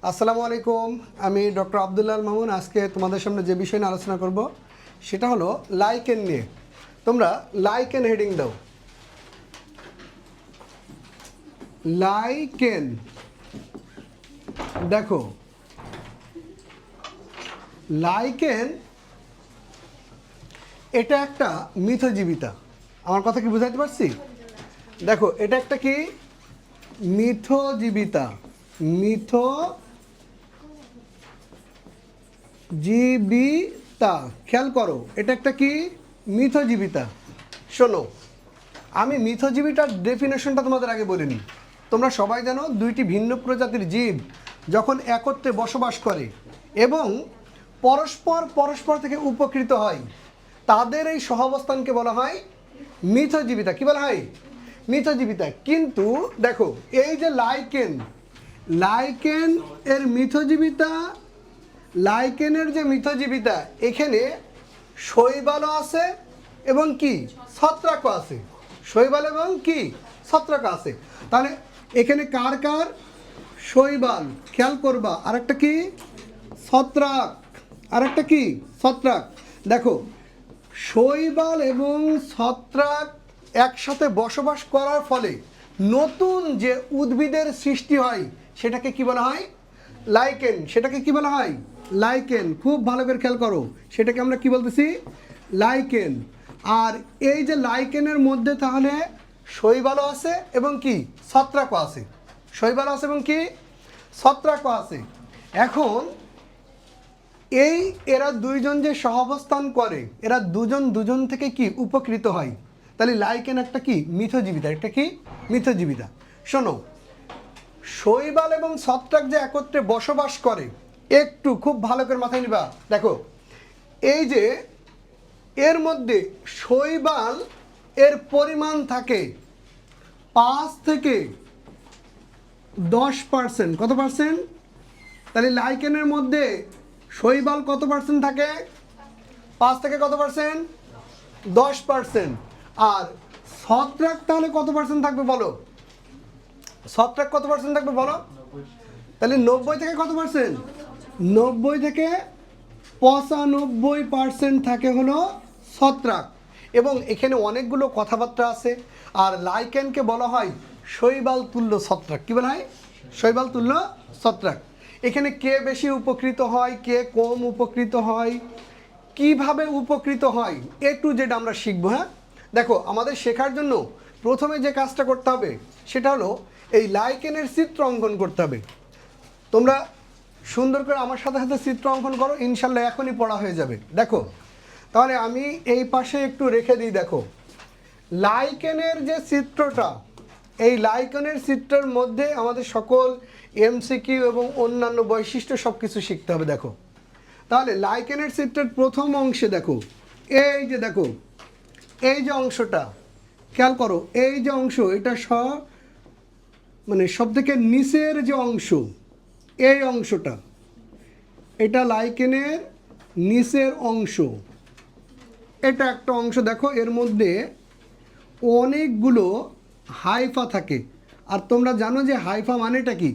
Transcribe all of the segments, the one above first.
আসসালামু আলাইকুম। আমি ডক্টর আব্দুল্লাহ মামুন। আজকে তোমাদের সামনে যে বিষয় নিয়ে আলোচনা করব সেটা হলো লাইকেন নিয়ে। তোমরা লাইকেন হেডিং দাও। লাইকেন, দেখো লাইকেন এটা একটা মিথজীবিতা। আমার কথা কি বুঝাইতে পারছি? দেখো এটা একটা কি মিথজীবিতা। মিথজীবিতা, খেয়াল করো, এটা একটা কি মিথজীবিতা। শোনো, আমি মিথজীবিতার ডেফিনেশনটা তোমাদের আগে বলিনি। তোমরা সবাই জানো দুইটি ভিন্ন প্রজাতির জীব যখন একত্রে বসবাস করে এবং পরস্পর থেকে উপকৃত হয়, তাদের এই সহাবস্থানকে বলা হয় মিথজীবিতা। কি বলা হয়? মিথজীবিতা। কিন্তু দেখো এই যে লাইকেন এর মিথজীবিতা, লাইকেনের যে মিথজীবিতা, এখানে শৈবালও আছে এবং কি ছত্রাকও আছে। শৈবাল এবং কি ছত্রাক আছে। তাহলে এখানে কার কার? শৈবাল, খেয়াল করবা, আর একটা কি ছত্রাক, আর একটা কি ছত্রাক। দেখো শৈবাল এবং ছত্রাক একসাথে বসবাস করার ফলে নতুন যে উদ্ভিদের সৃষ্টি হয় সেটাকে কি বলা হয়? লাইকেন। সেটাকে কি বলা হয়? লাইকেন। খুব ভালো করে খেয়াল করো, সেটাকে আমরা কি বলতেছি? লাইকেন। আর এই যে লাইকেনের মধ্যে তাহলে শৈবালও আছে এবং কি ছত্রাকও আছে। শৈবাল আছে এবং কি ছত্রাকও আছে। এখন এরা দুইজন যে সহাবস্থান করে, এরা দুজন থেকে কি উপকৃত হয়। তাহলে লাইকেন একটা কি মিথজীবিতা, একটা কি মিথজীবিতা। শোনো, শৈবাল এবং ছত্রাক যে একত্রে বসবাস করে, একটু খুব ভালো করে মাথায় নিবা। দেখো এই যে এর মধ্যে শৈবাল এর পরিমাণ থাকে 5 থেকে 10%। কত পার্সেন্ট? তাহলে লাইকেনের মধ্যে শৈবাল কত পার্সেন্ট থাকে? 5 থেকে কত পার্সেন্ট? 10%। আর ছত্রাক তাহলে কত পার্সেন্ট থাকবে বলো? ছত্রাক কত পার্সেন্ট থাকবে বলো? তাহলে 90 থেকে কত পার্সেন্ট? 90 থেকে 95% থাকে হলো ছত্রাক। এবং এখানে অনেকগুলো কথাবার্তা আছে। আর লাইকেনকে বলা হয় শৈবাল তুল্য ছত্রাক। কি বলা হয়? শৈবাল তুল্য ছত্রাক। এখানে কে বেশি উপকৃত হয়, কে কম উপকৃত হয়, কিভাবে উপকৃত হয়, এ টু জেড আমরা শিখবো। হ্যাঁ, দেখো আমাদের শেখার জন্য প্রথমে যে কাজটা করতে হবে সেটা হলো এই লাইকেনের চিত্র অঙ্কন করতে হবে। তোমরা সুন্দর করে আমার সাথে সাথে চিত্র অঙ্কন করো, ইনশাল্লাহ এখনই পড়া হয়ে যাবে। দেখো তাহলে আমি এই পাশে একটু রেখে দিই। দেখো লাইকেনের যে চিত্রটা, এই লাইকেনের চিত্রের মধ্যে আমাদের সকল এমসিকিউ এবং অন্যান্য বৈশিষ্ট্য সব কিছু শিখতে হবে। দেখো তাহলে লাইকেনের চিত্রের প্রথম অংশে দেখো, এই যে দেখো এই যে অংশটা খেয়াল করো, এই যে অংশ, এটা সব থেকে নিচের যে অংশ, এই অংশটা, এটা লাইকেনের নিচের অংশ। এটা একটা অংশ। দেখো এর মধ্যে অনেকগুলো হাইফা থাকে। আর তোমরা জানো যে হাইফা মানেটা কি?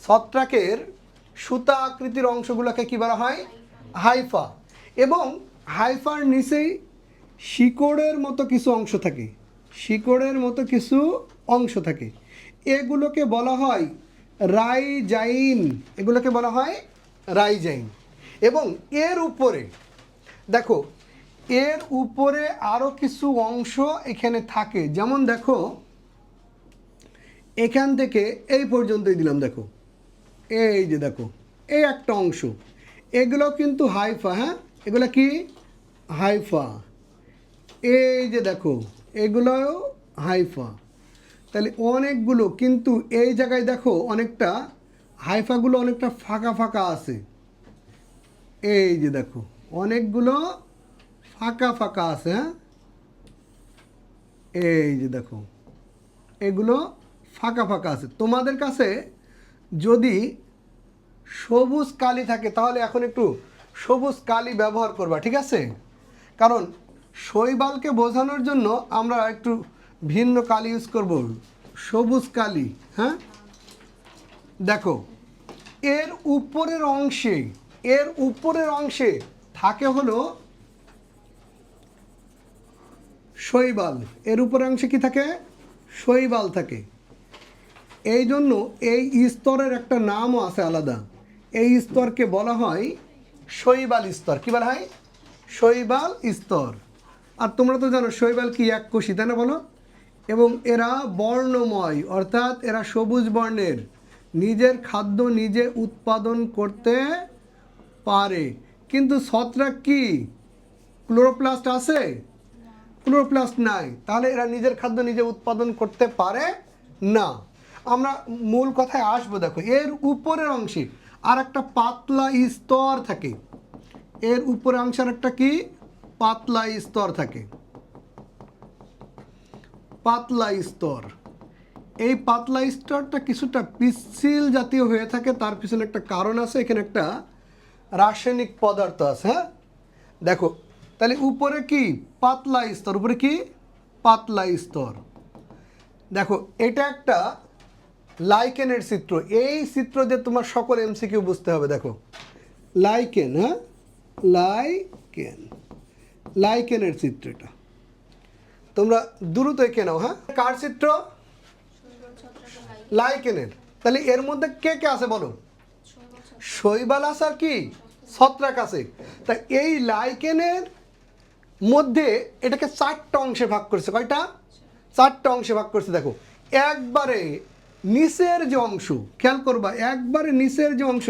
ছত্রাকের সুতা আকৃতির অংশগুলোকে কি বলা হয়? হাইফা। এবং হাইফার নিচেই শিকড়ের মতো কিছু অংশ থাকে। শিকড়ের মতো কিছু অংশ থাকে, এগুলোকে বলা হয় রাইজাইন। এগুলোকে বলা হয় রাইজাইন। এবং এর উপরে দেখো, এর উপরে আরও কিছু অংশ এখানে থাকে। যেমন দেখো এখান থেকে এই পর্যন্তই দিলাম। দেখো এই যে দেখো এই একটা অংশ, এগুলো কিন্তু হাইফা। হ্যাঁ, এগুলো কি হাইফা। এই যে দেখো এগুলোও হাইফা। তাহলে অনেকগুলো, কিন্তু এই জায়গায় দেখো অনেকটা হাইফাগুলো অনেকটা ফাঁকা ফাঁকা আছে। এই যে দেখো অনেকগুলো ফাঁকা ফাঁকা আছে। হ্যাঁ, এই যে দেখো এগুলো ফাঁকা ফাঁকা আছে। তোমাদের কাছে যদি সবুজ কালি থাকে তাহলে এখন একটু সবুজ কালি ব্যবহার করবা, ঠিক আছে? কারণ শৈবালকে বোঝানোর জন্য আমরা একটু ভিন্ন কালি ইউজ করব, সবুজ কালি। হ্যাঁ, দেখো এর উপরের অংশে থাকে হলো শৈবাল। এর উপরের অংশে কি থাকে? শৈবাল থাকে। এই জন্য এই স্তরের একটা নামও আছে আলাদা। এই স্তরকে বলা হয় শৈবাল স্তর। কি বলা হয়? শৈবাল স্তর। আর তোমরা তো জানো শৈবাল কি এককোষী, তাই না বলো? এবং এরা বর্ণময়, অর্থাৎ এরা সবুজ বর্ণের, নিজের খাদ্য নিজে উৎপাদন করতে পারে। কিন্তু ছত্রাক কি ক্লোরোপ্লাস্ট আছে? ক্লোরোপ্লাস্ট নাই, তাহলে এরা নিজের খাদ্য নিজে উৎপাদন করতে পারে না। আমরা মূল কথায় আসবো। দেখো, এর উপরের অংশে আর একটা পাতলা স্তর থাকে। এর উপরের অংশের একটা কি পাতলা স্তর থাকে, পাতলা স্তর। এই পাতলা স্তরটা কিছুটা পিচ্ছিল জাতীয় হয়ে থাকে। তার পিছনে একটা কারণ আছে, এখানে একটা রাসায়নিক পদার্থ আছে। হ্যাঁ, দেখো তাহলে উপরে কি পাতলা স্তর, উপরে কি পাতলা স্তর। দেখো এটা একটা লাইকেনের চিত্র। এই চিত্র দিয়ে তোমার সকল এমসিকিউ বুঝতে হবে। দেখো লাইকেন, হ্যাঁ লাইকেনের চিত্র এটা, তোমরা দ্রুত এঁকে নাও। হ্যাঁ, কার চিত্র? লাইকেনের। তাহলে এর মধ্যে কে কে আছে বলো? শৈবাল আছে আর কি ছত্রাক আছে। তা এই লাইকেনের মধ্যে এটাকে 4টা অংশে ভাগ করেছে। কয়টা? 4টা অংশে ভাগ করেছে। দেখো একবারে নিচের যে অংশ, খেয়াল করবা, একবারে নিচের যে অংশ,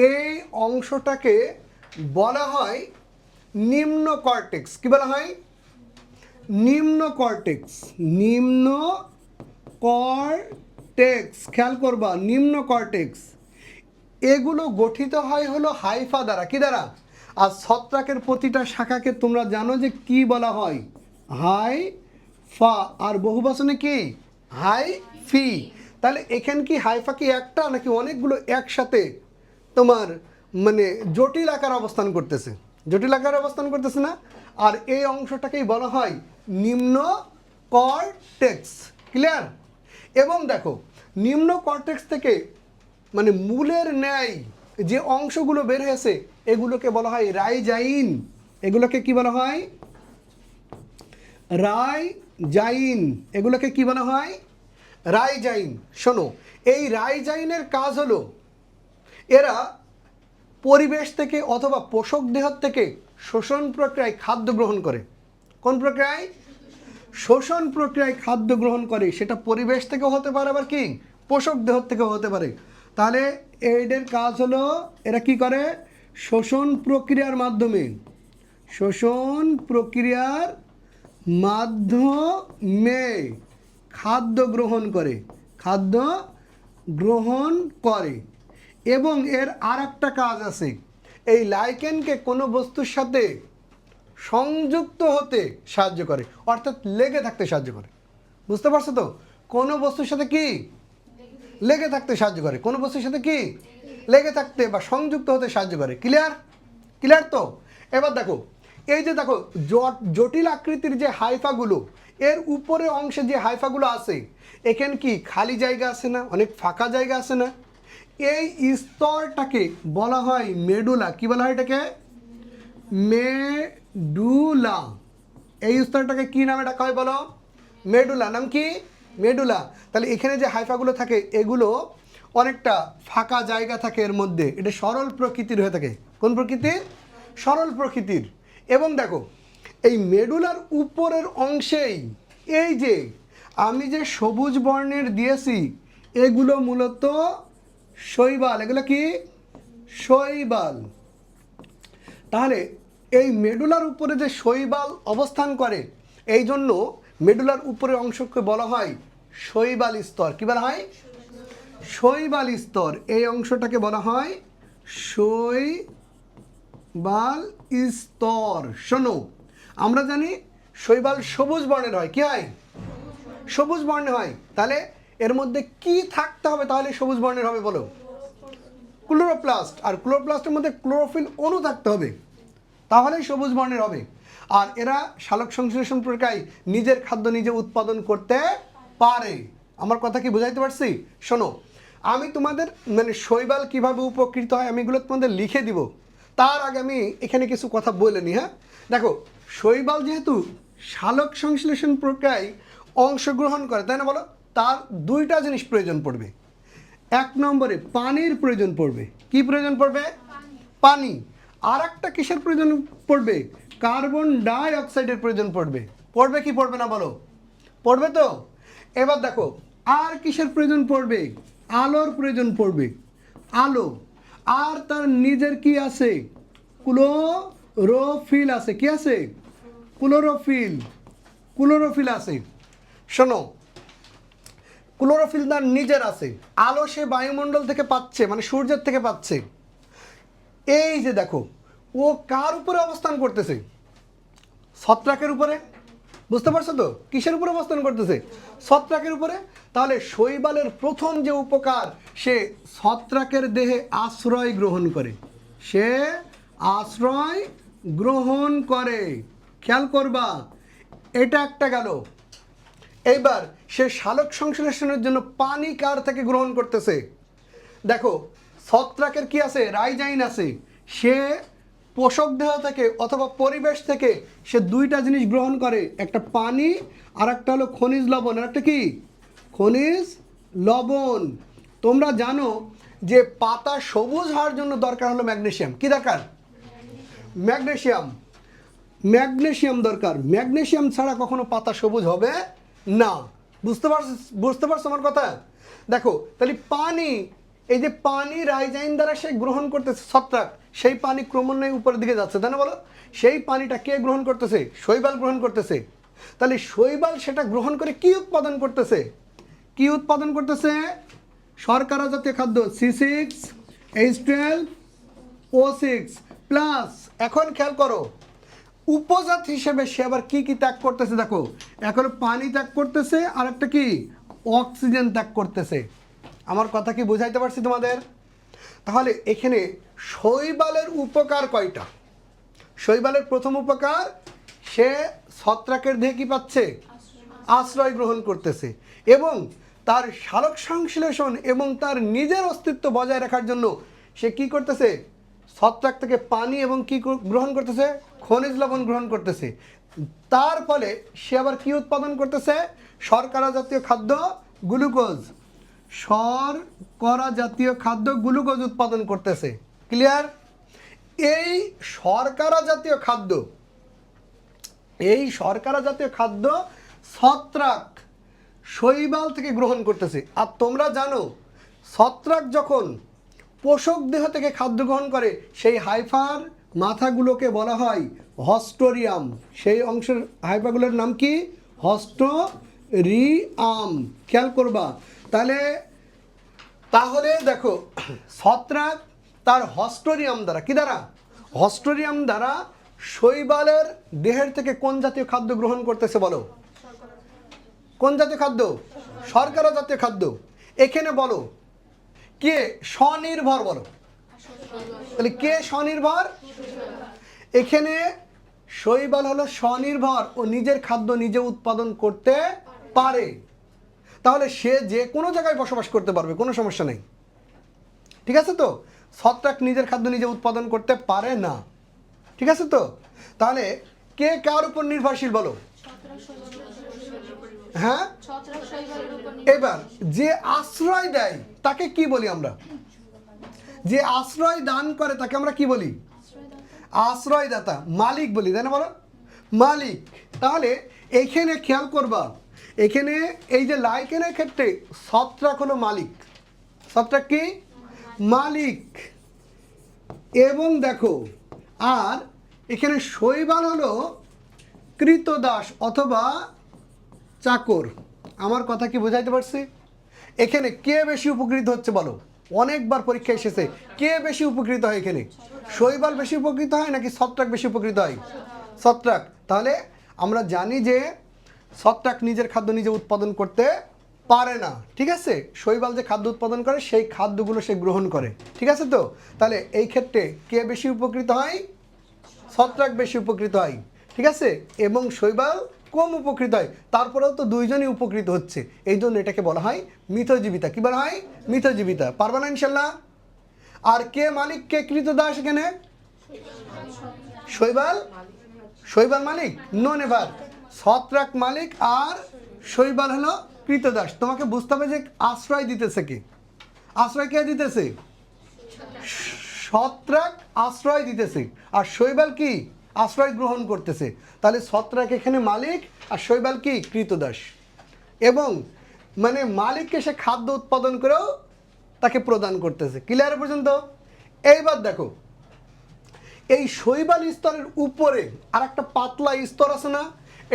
এই অংশটাকে বলা হয় নিম্ন কর্টেক্স। কি বলা হয়? নিম্ন কর্টেক্স। খেয়াল করবা, নিম্ন কর্টেক্স। এগুলো গঠিত হয় হলো হাইফা দ্বারা। কি দ্বারা? আর ছত্রাকের প্রতিটা শাখাকে তোমরা জানো যে কি বলা হয়? হাইফা। আর বহুবচনে কি? হাইফি। তাহলে এখানে কি হাইফা কি একটা নাকি অনেকগুলো একসাথে তোমার মানে জটিল আকারে অবস্থান করতেছে? জটিল আকারে অবস্থান করতেছে না? আর এই অংশটাকেই বলা হয় নিম্ন কর্টেক্স। ক্লিয়ার? এবং দেখো নিম্ন কর্টেক্স থেকে মানে মূলের ন্যায় যে অংশগুলো বের হয়েছে এগুলোকে বলা হয় রাইজাইন। এগুলোকে কি বলা হয়? রাইজাইন। এগুলোকে কি বলা হয়? রাইজাইন। শোনো, এই রাইজাইনের কাজ হলো এরা পরিবেশ থেকে অথবা পোষক দেহ থেকে শোষণ প্রক্রিয়ায় খাদ্য গ্রহণ করে। কোন প্রক্রিয়ায়? শোষণ প্রক্রিয়ায় খাদ্য গ্রহণ করে। সেটা পরিবেশ থেকেও হতে পারে, আবার কি পোষক দেহ থেকেও হতে পারে। তাহলে এদের কাজ হলো এরা কি করে? শোষণ প্রক্রিয়ার মাধ্যমে খাদ্য গ্রহণ করে। এবং এর আর একটা কাজ আছে, এই লাইকেনকে কোনো বস্তুর সাথে সংযুক্ত হতে সাহায্য করে, অর্থাৎ লেগে থাকতে সাহায্য করে। বুঝতে পারছো তো? কোনো বস্তুর সাথে কি লেগে থাকতে সাহায্য করে, কোনো বস্তুর সাথে কি লেগে থাকতে বা সংযুক্ত হতে সাহায্য করে। ক্লিয়ার তো? এবার দেখো, এই যে দেখো জটিল আকৃতির যে হাইফাগুলো, এর উপরে অংশে যে হাইফাগুলো আছে, এখানে কি খালি জায়গা আছে না? অনেক ফাঁকা জায়গা আছে না? এই স্তরটাকে বলা হয় মেডুলা। কি বলা হয় এটাকে? মেডুলা। এই স্তরটাকে কি নামে ডাকা হয় বলো? মেডুলা। নাম কি? মেডুলা। তাহলে এখানে যে হাইফাগুলো থাকে এগুলো অনেকটা ফাঁকা জায়গা থাকে এর মধ্যে। এটা সরল প্রকৃতির হয়ে থাকে। কোন প্রকৃতির? সরল প্রকৃতির। এবং দেখো এই মেডুলার উপরের অংশেই এই যে আমি যে সবুজ বর্ণের দিয়েছি এগুলো মূলত শৈবাল। এগুলো কি? শৈবাল। তাহলে এই মেডুলার উপরে যে শৈবাল অবস্থান করে, এই জন্য মেডুলার উপরের অংশকে বলা হয় শৈবাল স্তর। কি বলা হয়? শৈবাল স্তর। এই অংশটাকে বলা হয় শৈবাল স্তর। শোনো, আমরা জানি শৈবাল সবুজ বর্ণের হয়। কি হয়? সবুজ বর্ণের হয়। তাহলে এর মধ্যে কি থাকতে হবে তাহলে সবুজ বর্ণের হবে বলো? ক্লোরোপ্লাস্ট। আর ক্লোরোপ্লাস্টের মধ্যে ক্লোরোফিল অণু থাকতে হবে, তাহলেই সবুজ বর্ণের হবে। আর এরা সালোক সংশ্লেষণ প্রক্রিয়ায় নিজের খাদ্য নিজে উৎপাদন করতে পারে। আমার কথা কি বুঝাইতে পারছি? শোনো, আমি তোমাদের মানে শৈবাল কিভাবে উপকৃত হয় আমি এগুলো তোমাদের লিখে দিব, তার আগে আমি এখানে কিছু কথা বলে নিই। হ্যাঁ, দেখো শৈবাল যেহেতু সালোক সংশ্লেষণ প্রক্রিয়ায় অংশগ্রহণ করে, তাই না বলো, তার দুইটা জিনিস প্রয়োজন পড়বে। এক নম্বরে পানির প্রয়োজন পড়বে। কি প্রয়োজন পড়বে? পানি। আর একটা কিসের প্রয়োজন পড়বে? কার্বন ডাই অক্সাইডের প্রয়োজন পড়বে। পড়বে কি পড়বে না বলো? পড়বে তো। এবার দেখো আর কিসের প্রয়োজন পড়বে? আলোর প্রয়োজন পড়বে। আলো। আর তার নিজের কি আছে? ক্লোরোফিল আছে। কি আছে? ক্লোরোফিল। ক্লোরোফিল আছে। শোনো, ক্লোরোফিল তার নিজের আছে। আলো সে বায়ুমণ্ডল থেকে পাচ্ছে, মানে সূর্যের থেকে পাচ্ছে। এই যে দেখো, ও কার উপরে অবস্থান করতেছে? ছত্রাকের উপরে। বুঝতে পারছো তো? কিসের উপরে অবস্থান করতেছে? ছত্রাকের উপরে। তাহলে শৈবালের প্রথম যে উপকার, সে ছত্রাকের দেহে আশ্রয় গ্রহণ করে। সে আশ্রয় গ্রহণ করে। খেয়াল করবা, এটা একটা গেল। এইবার সে সালোক সংশ্লেষণের জন্য পানি কার থেকে গ্রহণ করতেছে? দেখো ছত্রাকের কি আছে? রাইজাইন আছে। সে পোষক দেহ থেকে অথবা পরিবেশ থেকে সে দুইটা জিনিস গ্রহণ করে, একটা পানি আর একটা হলো খনিজ লবণ। আর একটা কি? খনিজ লবণ। তোমরা জানো যে পাতা সবুজ হওয়ার জন্য দরকার হলো ম্যাগনেসিয়াম। কি দরকার? ম্যাগনেসিয়াম। ম্যাগনেসিয়াম দরকার। ম্যাগনেসিয়াম ছাড়া কখনো পাতা সবুজ হবে না। বুঝতে পারছো আমার কথা? দেখো তাহলে পানি, এই যে পানি রাইজাইন দ্বারা সে গ্রহণ করতেছে ছত্রাক, সেই পানি ক্রমান্বয়ে উপরের দিকে যাচ্ছে, তাই না বলো? সেই পানিটা কে গ্রহণ করতেছে? শৈবাল গ্রহণ করতেছে। তাহলে শৈবাল সেটা গ্রহণ করে কি উৎপাদন করতেছে? কি উৎপাদন করতেছে? শর্করা জাতীয় খাদ্য C6H12O6 প্লাস। এখন খেয়াল করো, উপজাত হিসেবে সে আবার কি কি ত্যাগ করতেছে? দেখো, এখন পানি ত্যাগ করতেছে, আর একটা কি? অক্সিজেন ত্যাগ করতেছে। আমার কথা কি বুঝাইতে পারছি তোমাদের? তাহলে এখানে শৈবালের উপকার কয়টা? শৈবালের প্রথম উপকার, সে ছত্রাকের দেহে কি পাচ্ছে? আশ্রয় গ্রহণ করতেছে। এবং তার সালোক সংশ্লেষণ এবং তার নিজের অস্তিত্ব বজায় রাখার জন্য সে কি করতেছে? ছত্রাক থেকে পানি এবং কি গ্রহণ করতেছে? খনিজ লবণ গ্রহণ করতেছে। তার ফলে সে আবার কি উৎপাদন করতেছে? শর্করা জাতীয় খাদ্য গ্লুকোজ। শর্করা জাতীয় খাদ্য গ্লুকোজ উৎপাদন করতেছে। ক্লিয়ার? এই শর্করা জাতীয় খাদ্য, এই শর্করা জাতীয় খাদ্য ছত্রাক শৈবাল থেকে গ্রহণ করতেছে। আর তোমরা জানো ছত্রাক যখন পোষক দেহ থেকে খাদ্য গ্রহণ করে, সেই হাইফার মাথাগুলোকে বলা হয় হস্টোরিয়াম। সেই অংশের হাইফাগুলোর নাম কি? হস্টোরিয়াম। খেয়াল করবা। তাহলে দেখো, ছত্রাক তার হস্টোরিয়াম দ্বারা, কি দ্বারা? হস্টোরিয়াম দ্বারা শৈবালের দেহের থেকে কোন জাতীয় খাদ্য গ্রহণ করতেছে বলো? কোন জাতীয় খাদ্য? শর্করা জাতীয় খাদ্য। এখানে বলো কে স্বনির্ভর? বলো তাহলে কে স্বনির্ভর? এখানে শৈবাল হলো স্বনির্ভর, ও নিজের খাদ্য নিজে উৎপাদন করতে পারে। তাহলে সে যে কোনো জায়গায় বসবাস করতে পারবে, কোনো সমস্যা নেই। ঠিক আছে তো? ছত্রাক নিজের খাদ্য নিজে উৎপাদন করতে পারে না। ঠিক আছে তো? তাহলে কে কার উপর নির্ভরশীল বলো? হ্যাঁ, এবার যে আশ্রয় দেয় তাকে কি বলি আমরা? যে আশ্রয় দান করে তাকে আমরা কি বলি? আশ্রয়দাতা, মালিক বলি, তাই না বলো? মালিক। তাহলে এইখানে খেয়াল করবা, এখানে এই যে লাইকেনের ক্ষেত্রে ছত্রাক হলো মালিক। ছত্রাক কি? মালিক। এবং দেখো, আর এখানে শৈবাল হলো কৃতদাস অথবা চাকর। আমার কথা কি বুঝাইতে পারছি? এখানে কে বেশি উপকৃত হচ্ছে বলো? অনেকবার পরীক্ষা এসেছে, কে বেশি উপকৃত হয়? এখানে শৈবাল বেশি উপকৃত হয় নাকি ছত্রাক বেশি উপকৃত হয়? ছত্রাক। তাহলে আমরা জানি যে ছত্রাক নিজের খাদ্য নিজে উৎপাদন করতে পারে না। ঠিক আছে? শৈবাল যে খাদ্য উৎপাদন করে সেই খাদ্যগুলো সে গ্রহণ করে। ঠিক আছে তো? তাহলে এই ক্ষেত্রে কে বেশি উপকৃত হয়? ছত্রাক বেশি উপকৃত হয়। ঠিক আছে? এবং শৈবাল কম উপকৃত হয়, তারপরেও তো দুইজনই উপকৃত হচ্ছে, এই জন্য এটাকে বলা হয় মিথজীবিতা। কি বলা হয়? মিথজীবিতা। পারবা না ইনশাল্লাহ? আর কে মালিক, কে কৃতদাস এখানে? শৈবাল। শৈবাল মালিক, নো নেভার। ছত্রাক মালিক আর শৈবাল হলো কৃতদাস। তোমাকে বুঝতে হবে যে আশ্রয় দিতেছে কে? আশ্রয় কে দিতেছে? ছত্রাক আশ্রয় দিতেছে, আর শৈবাল কি? আশ্রয় গ্রহণ করতেছে। তাহলে ছত্রাক এখানে মালিক আর শৈবাল কি? কৃতদাস। এবং মানে মালিককে সে খাদ্য উৎপাদন করেও তাকে প্রদান করতেছে। ক্লিয়ার পর্যন্ত? এইবার দেখো, এই শৈবাল স্তরের উপরে আর একটা পাতলা স্তর আছে না,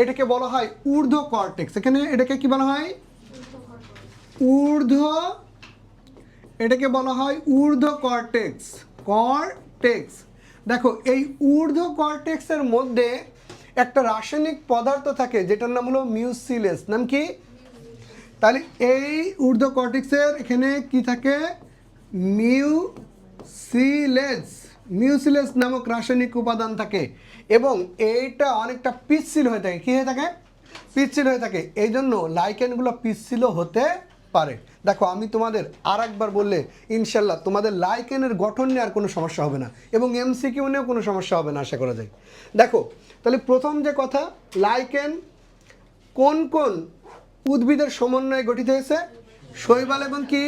এটাকে বলা হয় ঊর্ধ্ব কর্টেক্স। এখানে এটাকে কি বলা হয়? ঊর্ধ্ব, এটাকে বলা হয় ঊর্ধ্ব কর্টেক্স। কর্টেক্স। দেখো, এই ঊর্ধ্ব কর্টেক্সের মধ্যে একটা রাসায়নিক পদার্থ থাকে যেটার নাম হলো মিউসিলেস। নাম কি? তাহলে এই ঊর্ধ্ব কর্টেক্সের এখানে কি থাকে? মিউসিলেস। মিউসিলেস নামক রাসায়নিক উপাদান থাকে, এবং এইটা অনেকটা পিচ্ছিল হয়ে থাকে। কি হয়ে থাকে? পিচ্ছিল হয়ে থাকে। এই জন্য লাইকেনগুলো পিচ্ছিল হতে পারে। দেখো, আমি তোমাদের আর একবার বললে ইনশাল্লাহ তোমাদের লাইকেনের গঠন নিয়ে আর কোনো সমস্যা হবে না, এবং এমসিকিউ নিয়েও কোনো সমস্যা হবে না আশা করা যায়। দেখো, তাহলে প্রথম যে কথা, লাইকেন কোন কোন উদ্ভিদের সমন্বয়ে গঠিত হয়েছে? শৈবাল এবং কি?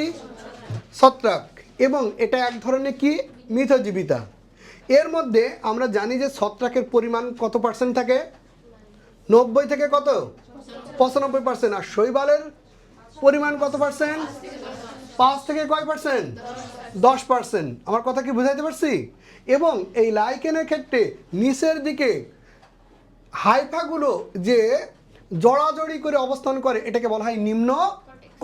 ছত্রাক। এবং এটা এক ধরনের কি? মিথজীবিতা। এর মধ্যে আমরা জানি যে ছত্রাকের পরিমাণ কত পার্সেন্ট থাকে? 90 থেকে কত? 95%। আর শৈবালের পরিমাণ কত পার্সেন্ট? 5 থেকে কয় পার্সেন্ট? 10%। আমার কথা কি বুঝাইতে পারছি? এবং এই লাইকেনের ক্ষেত্রে নিচের দিকে হাইফাগুলো যে জড়াজড়ি করে অবস্থান করে, এটাকে বলা হয় নিম্ন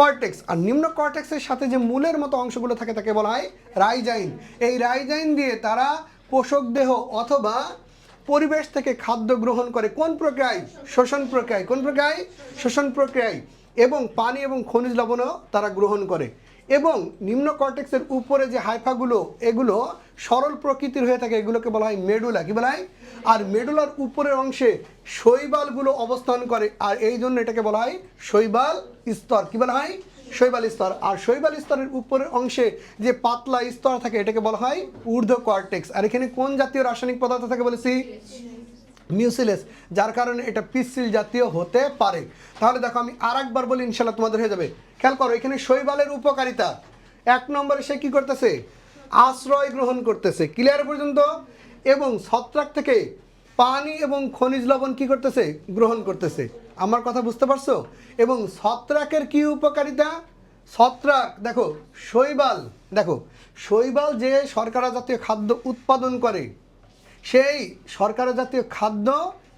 কর্টেক্স। আর নিম্ন কর্টেক্সের সাথে যে মূলের মতো অংশগুলো থাকে তাকে বলা হয় রাইজাইন। এই রাইজাইন দিয়ে তারা পোষক দেহ অথবা পরিবেশ থেকে খাদ্য গ্রহণ করে। কোন প্রক্রিয়ায়? শোষণ প্রক্রিয়ায়। কোন প্রক্রিয়ায়? শোষণ প্রক্রিয়ায়। এবং পানি এবং খনিজ লবণও তারা গ্রহণ করে। এবং নিম্ন কর্টেক্সের উপরে যে হাইফাগুলো, এগুলো সরল প্রকৃতির হয়ে থাকে, এগুলোকে বলা হয় মেডুলা। কি বলা হয়? আর মেডুলার উপরের অংশে শৈবালগুলো অবস্থান করে, আর এই জন্য এটাকে বলা হয় শৈবাল স্তর। কি বলা হয়? শৈবাল স্তর। আর শৈবাল স্তরের উপরের অংশে যে পাতলা স্তর থাকে এটাকে বলা হয় ঊর্ধ্ব কর্টেক্স। আর এখানে কোন জাতীয় রাসায়নিক পদার্থ থাকে বলেছি? মিউসিলেস। যার কারণে এটা পিচ্ছিল জাতীয় হতে পারে। তাহলে দেখো, আমি আর একবার বলি, ইনশাল্লাহ তোমাদের হয়ে যাবে। খেয়াল করো, এখানে শৈবালের উপকারিতা 1 নম্বরে সে কি করতেছে? আশ্রয় গ্রহণ করতেছে। ক্লিয়ার পর্যন্ত? এবং ছত্রাক থেকে পানি এবং খনিজ লবণ কি করতেছে? গ্রহণ করতেছে। আমার কথা বুঝতে পারছো? এবং ছত্রাকের কি উপকারিতা? ছত্রাক দেখো, শৈবাল দেখো, শৈবাল যে শর্করা জাতীয় খাদ্য উৎপাদন করে, সেই শর্করা জাতীয় খাদ্য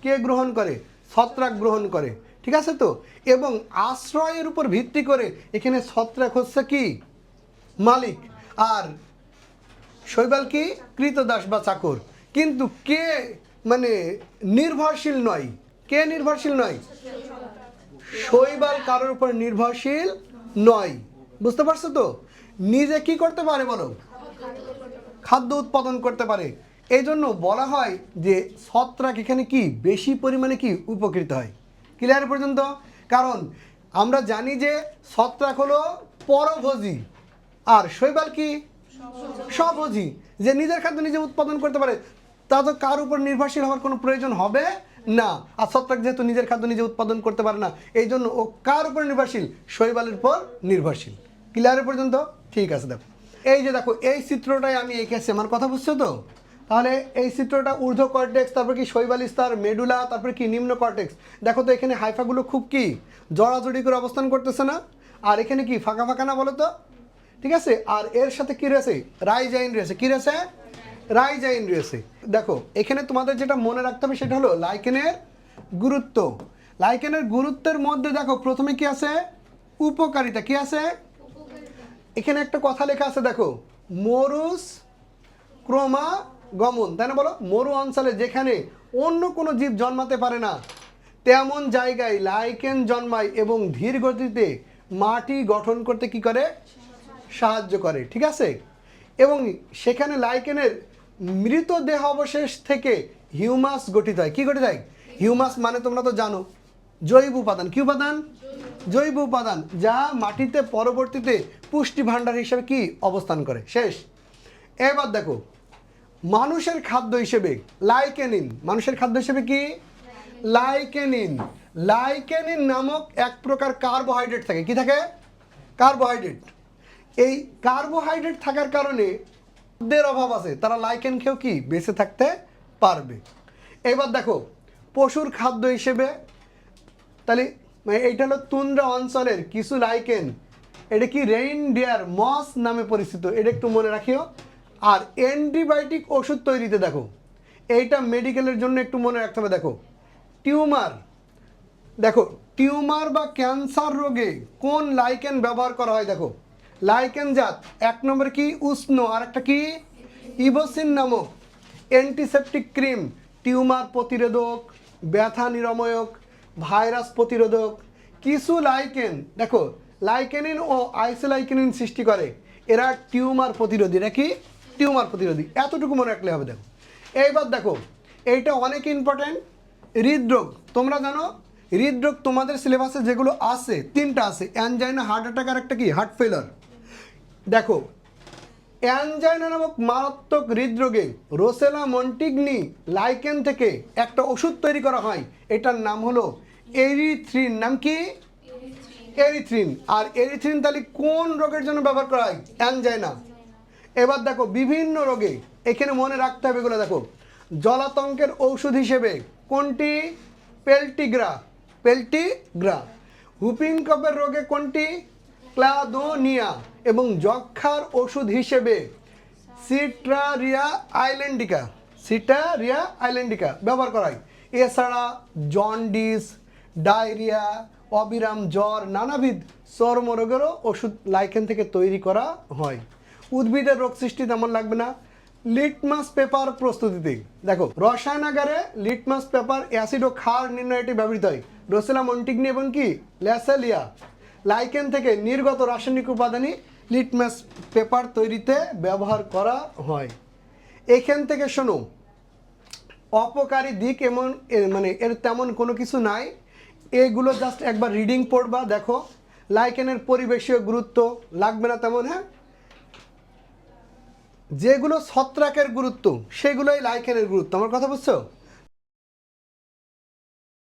কে গ্রহণ করে? ছত্রাক গ্রহণ করে। ঠিক আছে তো? এবং আশ্রয়ের উপর ভিত্তি করে এখানে ছত্রাক হচ্ছে কি? মালিক, আর শৈবাল কি? কৃতদাস বা চাকর। কিন্তু কে মানে নির্ভরশীল নয়? কে নির্ভরশীল নয়? শৈবাল কারোর উপর নির্ভরশীল নয়। বুঝতে পারছো তো? নিজে কি করতে পারে বলো? খাদ্য উৎপাদন করতে পারে। এই জন্য বলা হয় যে ছত্রাক এখানে কি বেশি পরিমাণে কি উপকৃত হয়। ক্লিয়ার পর্যন্ত? কারণ আমরা জানি যে ছত্রাক হলো পরভোজী, আর শৈবাল কি? স্বভোজী। যে নিজের খাদ্য নিজে উৎপাদন করতে পারে, তা তো কার উপর নির্ভরশীল হওয়ার কোনো প্রয়োজন হবে না। আর ছত্রাক যেহেতু নিজের খাদ্য নিজে উৎপাদন করতে পারে না, এই জন্য ও কার উপর নির্ভরশীল? শৈবালের উপর নির্ভরশীল। ক্লিয়ার পর্যন্ত? ঠিক আছে। দেখো, এই যে দেখো, এই চিত্রটাই আমি এঁকেছি। আমার কথা বুঝছো তো? তাহলে এই চিত্রটা ঊর্ধ্ব কর্টেক্স, তারপর কি শৈবাল স্তর, মেডুলা, তারপরে কি নিম্ন কর্টেক্স। দেখো তো, এখানে হাইফাগুলো খুব কি জড়াজড়ি করে অবস্থান করতেছে না? আর এখানে কি ফাঁকা ফাঁকা না বলো তো? ঠিক আছে। আর এর সাথে কি রয়েছে? রাইজাইন রয়েছে। কি রয়েছে? রাইজাইন রয়েছে। দেখো, এখানে তোমাদের যেটা মনে রাখতে হবে সেটা হলো লাইকেনের গুরুত্ব। লাইকেনের গুরুত্বের মধ্যে দেখো, প্রথমে কি আছে? উপকারিতা। কি আছে? এখানে একটা কথা লেখা আছে, দেখো, মরুস ক্রমাগমন, তাই না? বলো, মরু অঞ্চলে যেখানে অন্য কোনো জীব জন্মাতে পারে না, তেমন জায়গায় লাইকেন জন্মায় এবং ধীর গতিতে মাটি গঠন করতে কি করে? সাহায্য করে। ঠিক আছে। এবং সেখানে লাইকেনের মৃতদেহ অবশেষ থেকে হিউমাস গঠিত হয়। কি গঠিত হয়? হিউমাস মানে তোমরা তো জানো, জৈব উপাদান। কি উপাদান? জৈব উপাদান, যা মাটিতে পরবর্তীতে পুষ্টি ভাণ্ডার হিসেবে কি অবস্থান করে। শেষ। এবার দেখো, মানুষের খাদ্য হিসেবে লাইকেনিন, মানুষের খাদ্য হিসেবে কি? লাইকেনিন। লাইকেনিন নামক এক প্রকার কার্বোহাইড্রেট থাকে। কি থাকে? কার্বোহাইড্রেট। এই কার্বোহাইড্রেট থাকার কারণে খাদ্যের অভাব আছে, তারা লাইকেন খেয়েও কি বেঁচে থাকতে পারবে। এবার দেখো, পশুর খাদ্য হিসেবে তাহলে এইটা হলো তুন্দ্রা অঞ্চলের কিছু লাইকেন, এটা কি রেইনডিয়ার মস নামে পরিচিত, এটা একটু মনে রাখিও। আর অ্যান্টিবায়োটিক ওষুধ তৈরিতে দেখো, এইটা মেডিকেলের জন্য একটু মনে রাখতে হবে। দেখো টিউমার, দেখো টিউমার বা ক্যান্সার রোগে কোন লাইকেন ব্যবহার করা হয়। দেখো লাইকেন জাত এক নম্বর কি? উষ্ণ। আর একটা কি? ইবোসিন নামক অ্যান্টিসেপটিক ক্রিম, টিউমার প্রতিরোধক, ব্যথা নিরাময়ক, ভাইরাস প্রতিরোধক। কিছু লাইকেন দেখো লাইকেনিন ও আইসোলাইকেনিন সৃষ্টি করে, এরা টিউমার প্রতিরোধী। এরা কি? টিউমার প্রতিরোধী। এতটুকু মনে রাখলে হবে। দেখো এইবার দেখো, এইটা অনেক ইম্পর্ট্যান্ট। হৃদরোগ, তোমরা জানো হৃদরোগ তোমাদের সিলেবাসে যেগুলো আছে তিনটা আছে, অ্যানজাইনা, হার্ট অ্যাটাক আর একটা কি? হার্ট ফেলার। দেখো অ্যানজাইনা নামক মারাত্মক হৃদরোগে রোসেলা মন্টিগনি লাইকেন থেকে একটা ওষুধ তৈরি করা হয়, এটার নাম হলো এরিথ্রিন। নাম কি? এরিথ্রিন। আর এরিথ্রিন তাহলে কোন রোগের জন্য ব্যবহার করা হয়? অ্যানজাইনা। এবার দেখো বিভিন্ন রোগে এখানে মনে রাখতে হবে এগুলো। দেখো জলাতঙ্কের ঔষধ হিসেবে কোনটি? পেল্টিগ্রা। পেল্টিগ্রা। হুপিং কফের রোগে কোনটি? ক্লাদোনিয়া। এবং যক্ষার ওষুধ হিসেবে সিট্রারিয়া আইল্যান্ডিকা। সিটারিয়া আইল্যান্ডিকা ব্যবহার করা হয়। এছাড়া জন্ডিস, ডায়রিয়া, অবিরাম জ্বর, নানাবিধ চর্মরোগেরও ওষুধ লাইকেন থেকে তৈরি করা হয়। উদ্ভিদের রোগ সৃষ্টি তেমন লাগবে না। লিটমাস পেপার প্রস্তুতিতে দেখো রসায়নাগারে লিটমাস পেপার, অ্যাসিড ও ক্ষার নির্ণয়টি ব্যবহৃত হয়। রোসেলা মন্টিগনি এবং কি ল্যাসেলিয়া লাইকেন থেকে নির্গত রাসায়নিক উপাদানই লিটমাস পেপার তৈরিতে ব্যবহার করা হয়। এখান থেকে শোনো, অপকারী দিক এমন মানে এর তেমন কোনো কিছু নাই, এগুলো জাস্ট একবার রিডিং পড়বা। দেখো লাইকেনের পরিবেশীয় গুরুত্ব লাগবে না তেমন। হ্যাঁ, যেগুলো ছত্রাকের গুরুত্ব সেগুলোই লাইকেনের গুরুত্ব। আমার কথা বুঝছো?